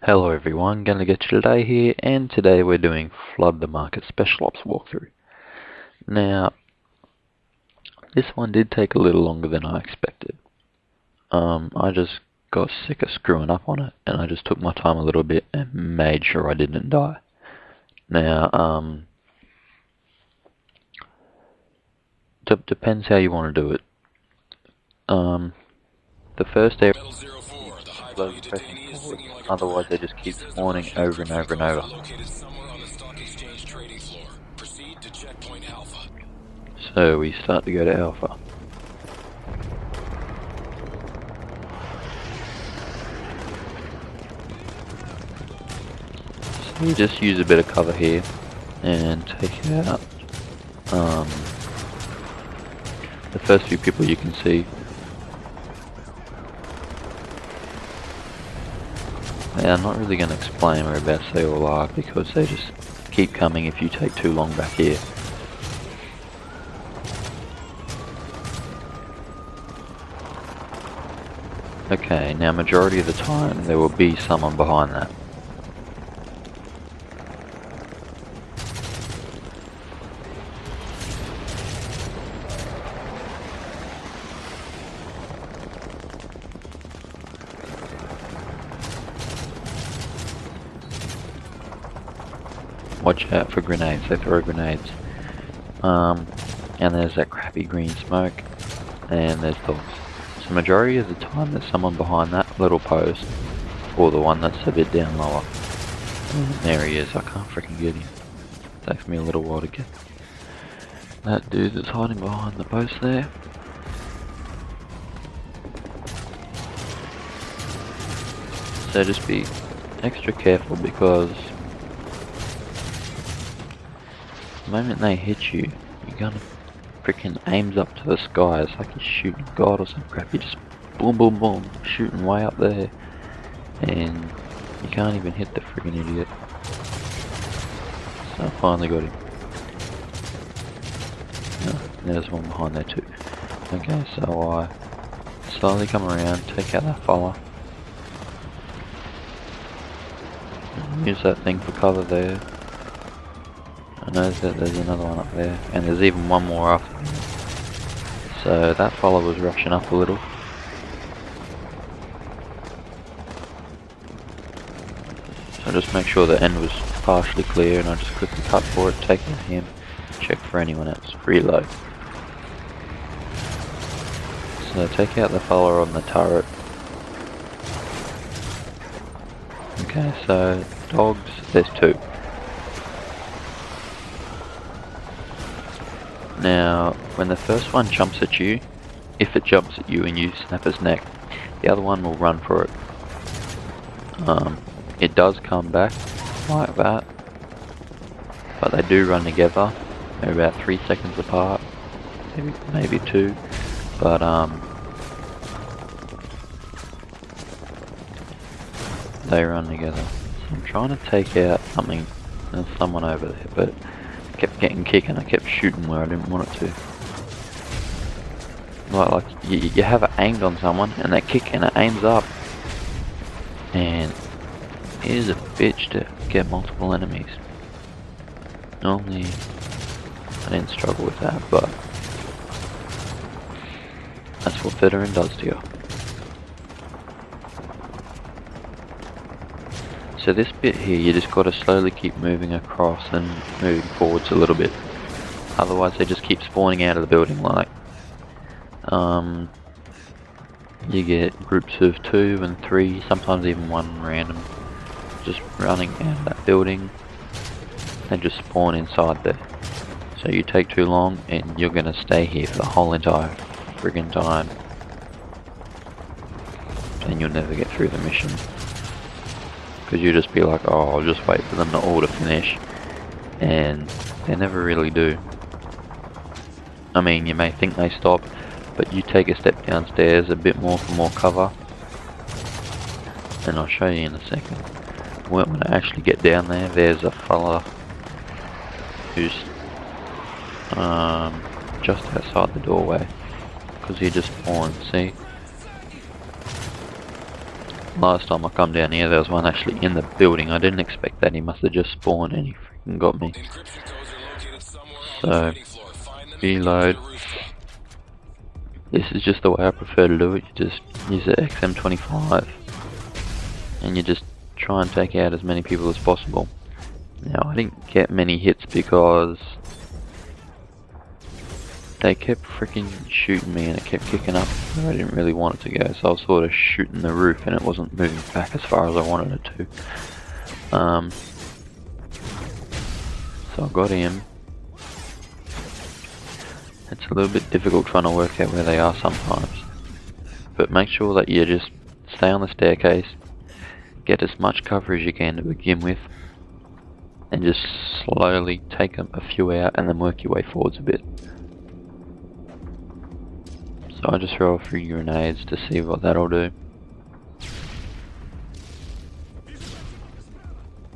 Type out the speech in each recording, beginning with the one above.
Hello everyone, gonna get you today here, and today we're doing Flood the Market Special Ops walkthrough. Now, this one did take a little longer than I expected. I just got sick of screwing up on it, and I just took my time a little bit and made sure I didn't die. Now, depends how you want to do it. The first area slowly pressing forward, otherwise they just keep spawning over and over and over. So we start to go to Alpha. So you just use a bit of cover here and take out the first few people you can see. Yeah, I'm not really going to explain whereabouts they all are because they just keep coming if you take too long back here. Okay, now majority of the time there will be someone behind that. Watch out for grenades, they throw grenades. And there's that crappy green smoke, and there's dogs. So majority of the time there's someone behind that little post, or the one that's a bit down lower. And there he is, I can't freaking get him. Takes me a little while to get that dude that's hiding behind the post there. So just be extra careful because the moment they hit you, you're gonna freaking aims up to the sky. It's like you're shooting God or some crap. You just boom, boom, boom, shooting way up there, and you can't even hit the freaking idiot. So I finally got him. Oh, there's one behind there too. Okay, so I slowly come around, take out that fella. Use that thing for cover there. I know that there's another one up there, and there's even one more after me. So that fella was rushing up a little. So just make sure the end was partially clear, and I just quickly cut for it, take out him, check for anyone else, reload. So take out the fella on the turret. Okay, so dogs, there's two. Now, when the first one jumps at you, if it jumps at you and you snap its neck, the other one will run for it. It does come back like that, but they do run together. They're about 3 seconds apart, maybe 2, but they run together. So I'm trying to take out something. There's someone over there, but I kept getting kicked and I kept shooting where I didn't want it to. Like you have it aimed on someone and they kick and it aims up, and it is a bitch to get multiple enemies. Normally I didn't struggle with that, but that's what veteran does to you. So this bit here, you just gotta slowly keep moving across and moving forwards a little bit. Otherwise they just keep spawning out of the building like. You get groups of 2 and 3, sometimes even 1 random, just running out of that building and just spawn inside there. So you take too long and you're gonna stay here for the whole entire friggin' time, and you'll never get through the mission. Because you just be like, oh, I'll just wait for them to all to finish, and they never really do. I mean, you may think they stop, but you take a step downstairs a bit more for more cover, and I'll show you in a second. When I actually get down there, there's a fella who's just outside the doorway, because he just spawned, see? last time I come down here there was one actually in the building. I didn't expect that. He must have just spawned and he freaking got me. So, reload. This is just the way I prefer to do it. You just use the XM25 and you just try and take out as many people as possible. Now I didn't get many hits because they kept freaking shooting me and it kept kicking up where I didn't really want it to go, so I was sort of shooting the roof and it wasn't moving back as far as I wanted it to. So I got him. It's a little bit difficult trying to work out where they are sometimes, but make sure that you just stay on the staircase, get as much cover as you can to begin with, and just slowly take a few out and then work your way forwards a bit. So I just throw a few grenades to see what that'll do.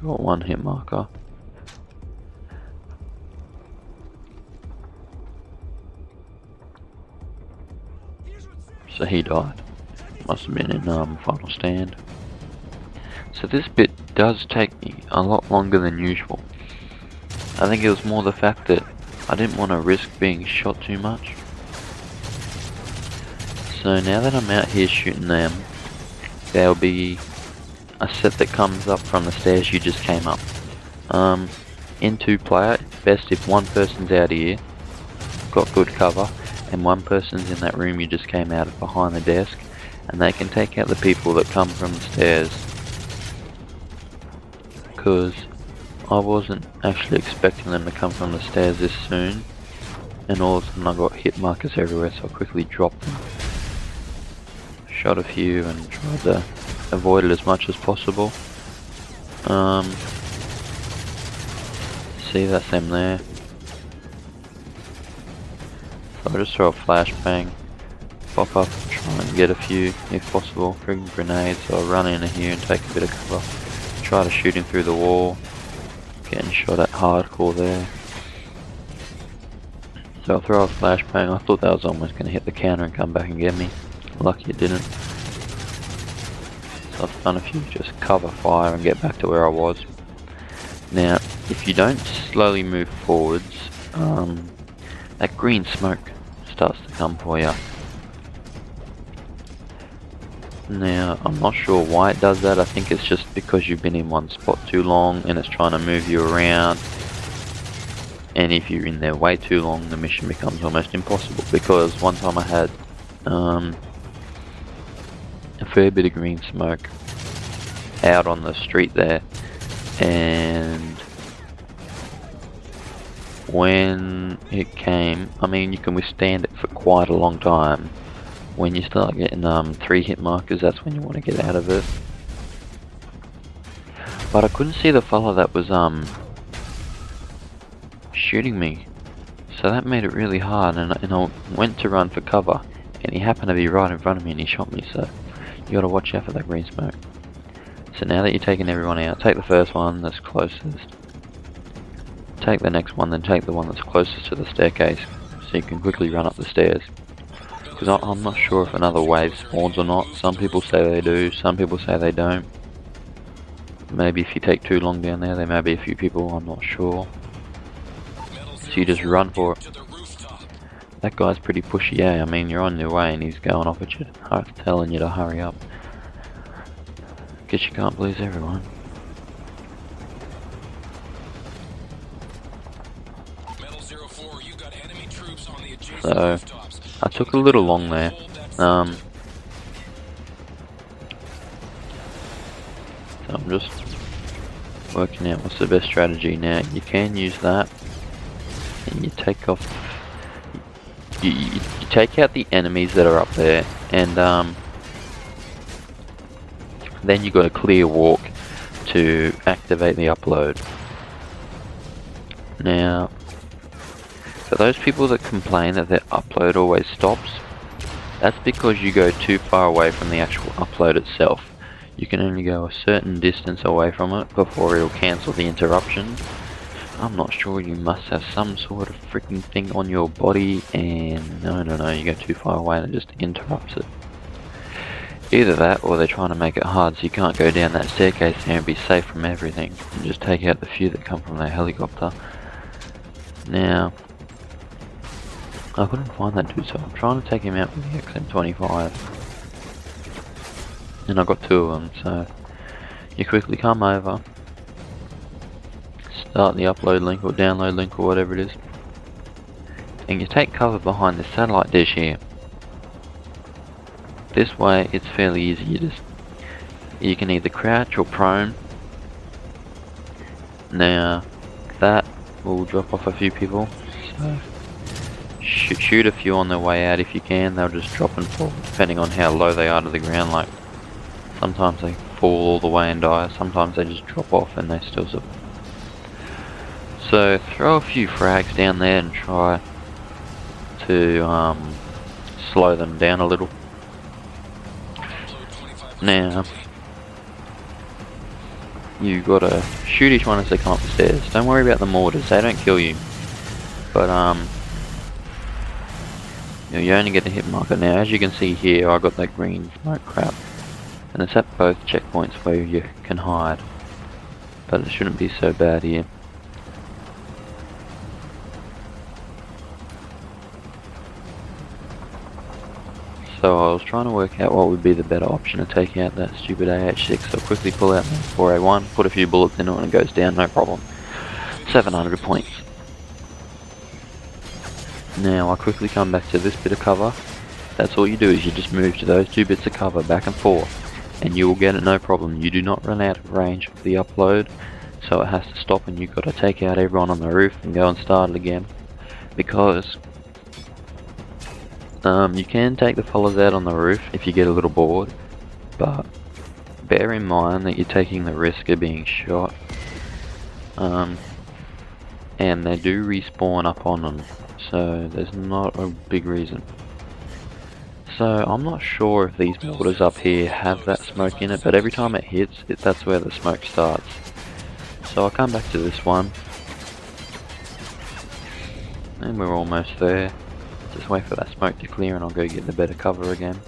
Got one hit marker. So he died. Must have been in final stand. So this bit does take me a lot longer than usual. I think it was more the fact that I didn't want to risk being shot too much. So now that I'm out here shooting them, there'll be a set that comes up from the stairs you just came up. In 2-player, it's best if one person's out here, got good cover, and one person's in that room you just came out of behind the desk, and they can take out the people that come from the stairs. Because I wasn't actually expecting them to come from the stairs this soon, and all of a sudden I got hit markers everywhere, so I quickly dropped them. Shot a few and tried to avoid it as much as possible. See, that's them there. So I'll just throw a flashbang, pop up, try and get a few if possible. Friggin' grenades, so I'll run in here and take a bit of cover. Try to shoot him through the wall. Getting shot at hardcore there. So I'll throw a flashbang. I thought that was almost going to hit the counter and come back and get me. Lucky it didn't. So I've done a few just cover fire and get back to where I was. Now, if you don't slowly move forwards, that green smoke starts to come for you. Now, I'm not sure why it does that. I think it's just because you've been in one spot too long and it's trying to move you around. And if you're in there way too long, the mission becomes almost impossible. Because one time I had a fair bit of green smoke out on the street there, and when it came, I mean, you can withstand it for quite a long time. When you start getting 3 hit markers, that's when you want to get out of it. But I couldn't see the fella that was shooting me, so that made it really hard, and I went to run for cover, and he happened to be right in front of me and he shot me, so you gotta watch out for that green smoke. So now that you're taking everyone out, take the first one that's closest, take the next one, then take the one that's closest to the staircase, so you can quickly run up the stairs. Because I'm not sure if another wave spawns or not. Some people say they do, some people say they don't. Maybe if you take too long down there may be a few people, I'm not sure. So you just run for it. That guy's pretty pushy, I mean, you're on your way and he's going off at you, telling you to hurry up. Guess you can't please everyone. So, I took a little long there. So I'm just working out what's the best strategy now. You can use that, and you take off. You take out the enemies that are up there, and then you got a clear walk to activate the upload. Now, for those people that complain that their upload always stops, that's because you go too far away from the actual upload itself. You can only go a certain distance away from it before it'll cancel the interruption. I'm not sure, you must have some sort of freaking thing on your body, and no, you go too far away and it just interrupts it. Either that, or they're trying to make it hard so you can't go down that staircase there and be safe from everything, and just take out the few that come from their helicopter. Now, I couldn't find that dude, so I'm trying to take him out with the XM25. And I got two of them, so you quickly come over, start the upload link or download link or whatever it is, and you take cover behind this satellite dish here. This way it's fairly easy, you can either crouch or prone. Now that will drop off a few people, so shoot a few on their way out if you can. They'll just drop and fall depending on how low they are to the ground. Like sometimes they fall all the way and die, sometimes they just drop off and they still survive. So throw a few frags down there and try to slow them down a little. Now, you gotta shoot each one as they come up the stairs. Don't worry about the mortars, they don't kill you. But you only get a hit marker. Now, as you can see here, I got that green smoke crap, and it's at both checkpoints where you can hide. But it shouldn't be so bad here. So I was trying to work out what would be the better option to take out that stupid AH6, so quickly pull out my 4A1, put a few bullets in it and it goes down, no problem. 700 points. Now I quickly come back to this bit of cover. That's all you do, is you just move to those two bits of cover back and forth, and you will get it no problem. You do not run out of range of the upload, so it has to stop and you've got to take out everyone on the roof and go and start it again. Because you can take the fellas out on the roof if you get a little bored, but bear in mind that you're taking the risk of being shot, and they do respawn up on them, so there's not a big reason. So I'm not sure if these mortars up here have that smoke in it, but every time it hits, that's where the smoke starts. So I'll come back to this one, and we're almost there. Just wait for that smoke to clear and I'll go get the better cover again.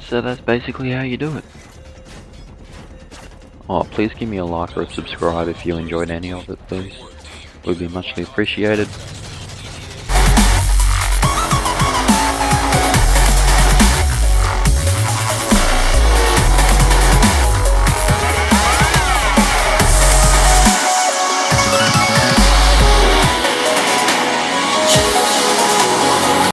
So that's basically how you do it. Oh, please give me a like or a subscribe if you enjoyed any of it, please. Would be muchly appreciated.